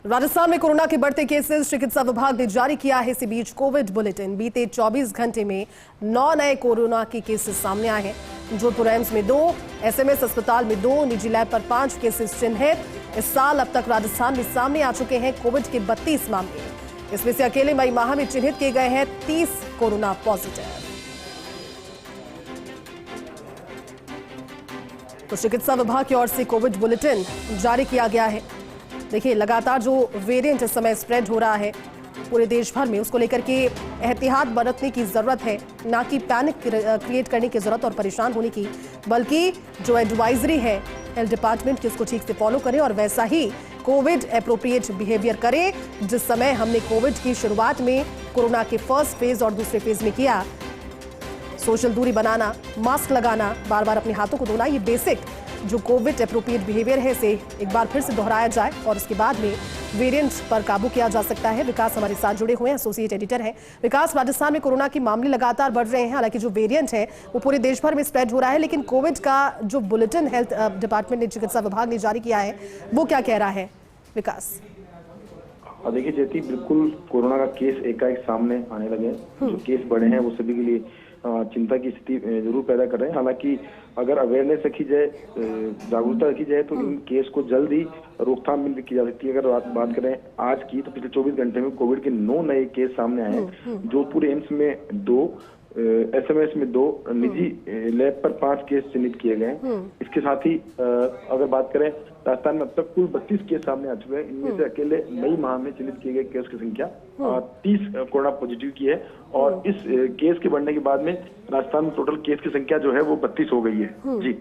राजस्थान में कोरोना के बढ़ते केसेस, चिकित्सा विभाग ने जारी किया है इसी बीच कोविड बुलेटिन। बीते 24 घंटे में 9 नए कोरोना के केसेस सामने आए हैं। जोधपुर एम्स में 2, एसएमएस अस्पताल में 2, निजी लैब पर 5 केसेस चिन्हित। इस साल अब तक राजस्थान में सामने आ चुके हैं कोविड के 32 मामले। इसमें से अकेले मई माह में चिन्हित किए गए हैं 30 कोरोना पॉजिटिव। तो चिकित्सा विभाग की ओर से कोविड बुलेटिन जारी किया गया है। देखिए, लगातार जो वेरिएंट इस समय स्प्रेड हो रहा है पूरे देश भर में, उसको लेकर के एहतियात बरतने की जरूरत है, ना कि पैनिक क्रिएट करने की जरूरत और परेशान होने की, बल्कि जो एडवाइजरी है हेल्थ डिपार्टमेंट की उसको ठीक से फॉलो करें और वैसा ही कोविड एप्रोप्रिएट बिहेवियर करें। जिस समय हमने कोविड की शुरुआत में कोरोना के फर्स्ट फेज और दूसरे फेज में किया, सोशल दूरी बनाना, मास्क लगाना, बार बार अपने हाथों को धोना, ये बेसिक जो कोविड एप्रोप्रिएट बिहेवियर है इसे एक बार फिर से दोहराया जाए और उसके बाद में वेरिएंट पर काबू किया जा सकता है। विकास हमारे साथ जुड़े हुए हैं, एसोसिएट एडिटर हैं। विकास, राजस्थान में कोरोना के मामले लगातार बढ़ रहे हैं, हालांकि जो वेरिएंट है वो पूरे देश भर में स्प्रेड हो रहा है, लेकिन कोविड का जो बुलेटिन हेल्थ डिपार्टमेंट ने, चिकित्सा विभाग ने जारी किया है, वो क्या कह रहा है? विकास, देखिए ज्योति, बिल्कुल कोरोना का केस एकाएक सामने आने लगे हैं। जो केस बढ़े हैं वो सभी के लिए चिंता की स्थिति जरूर पैदा कर रहे हैं। हालांकि अगर अवेयरनेस रखी जाए, जागरूकता रखी जाए, तो इन केस को जल्द ही रोकथाम में की जा सकती है। अगर बात करें आज की, तो पिछले 24 घंटे में कोविड के 9 नए केस सामने आए हैं। जोधपुर एम्स में 2, एसएमएस में 2, निजी लैब पर 5 केस चिन्हित किए गए हैं। इसके साथ ही अगर बात करें, राजस्थान में अब तक कुल 32 केस सामने आ चुके हैं। इनमें से अकेले मई माह में चिन्हित किए गए केस की संख्या 30 कोरोना पॉजिटिव की है और इस केस के बढ़ने के बाद में राजस्थान में टोटल केस की संख्या जो है वो 32 हो गई है। जी,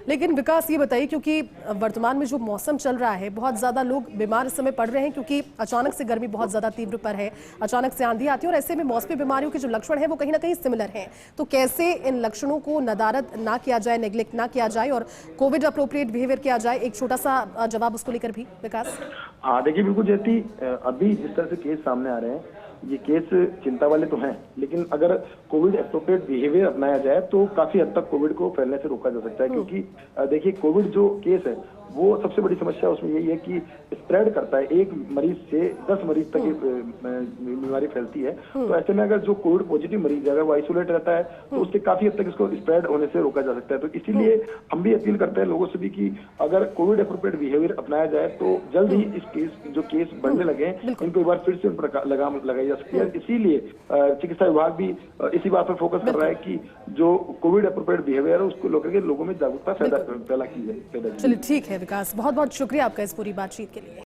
लेकिन विकास, ये बताइए, क्योंकि वर्तमान में जो मौसम चल रहा है, बहुत ज्यादा लोग बीमार इस समय पड़ रहे हैं, क्योंकि अचानक से गर्मी बहुत ज्यादा तीव्र पर है, अचानक से आंधी आती है और ऐसे में मौसमी बीमारियों के जो लक्षण है वो कहीं ना कहीं सिमिलर हैं। तो कैसे इन लक्षणों को नदारद ना किया जाए, नेग्लेक्ट ना किया जाए और कोविड अप्रोप्रिएट बिहेवियर किया जाए? एक छोटा सा जवाब उसको लेकर भी विकास। हाँ देखिए, बिल्कुल जैसी अभी जिस तरह से केस सामने आ रहे हैं, ये केस चिंता वाले तो हैं, लेकिन अगर कोविड एप्रोप्रिएट बिहेवियर अपनाया जाए तो काफी हद तक कोविड को फैलने से रोका जा सकता है। क्योंकि देखिए, कोविड जो केस है वो सबसे बड़ी समस्या उसमें यही है कि स्प्रेड करता है। एक मरीज से 10 मरीज तक बीमारी फैलती है। तो ऐसे में अगर जो कोविड पॉजिटिव मरीज है, अगर वो आइसोलेट रहता है, तो उससे काफी हद तक इसको स्प्रेड होने से रोका जा सकता है। तो इसीलिए हम भी अपील करते हैं लोगों से भी कि अगर कोविड एप्रोप्रिएट बिहेवियर अपनाया जाए तो जल्द ही इस जो केस बढ़ने लगे इनको एक बार फिर से लगाम लगाई जा सकती है। इसीलिए चिकित्सा विभाग भी इसी बात पर फोकस कर रहा है कि जो कोविड एप्रोप्रिएट बिहेवियर है उसको लेकर के लोगों में जागरूकता पैदा की जाए। चलिए, ठीक है विकास, बहुत बहुत शुक्रिया आपका इस पूरी बातचीत के लिए।